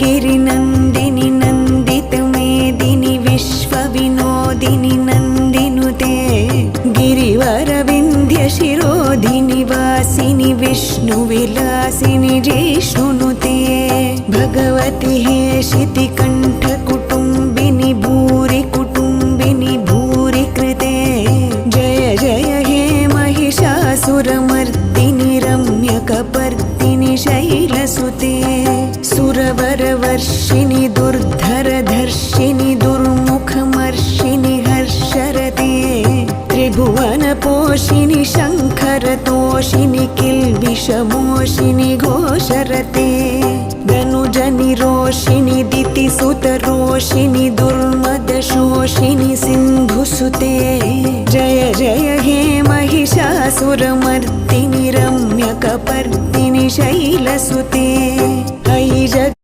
गिरिनन्दिनि नन्दितमेदिनि विश्वविनोदिनि नन्दिनुते गिरिवरविन्ध्यशिरोधिनि वासिनि विष्णुविलासिनि जिष्णुनुते भगवति हेशितिकण्ठकुटुम्बिनि भूरि कुटुम्बिनि भूरि कृते जय जय हे महिषासुरमर्दिनि रम्यकपर्दिनि शैलसुते सुरवरवर्षिणि दुर्धरधर्षिणि दुर्मुखमर्षिणि हर्षरते त्रिभुवनपोषिणि शङ्खरतोषिणि किल्बिषमोषिणि घोषरते धनुजनिरोषिणि दितिसुतरोषिणि दुर्मदशोषिणि सिन्धुसुते जय जय हे महिषासुरमर्दिनि रम्यकपर्दिनि शैलसुते।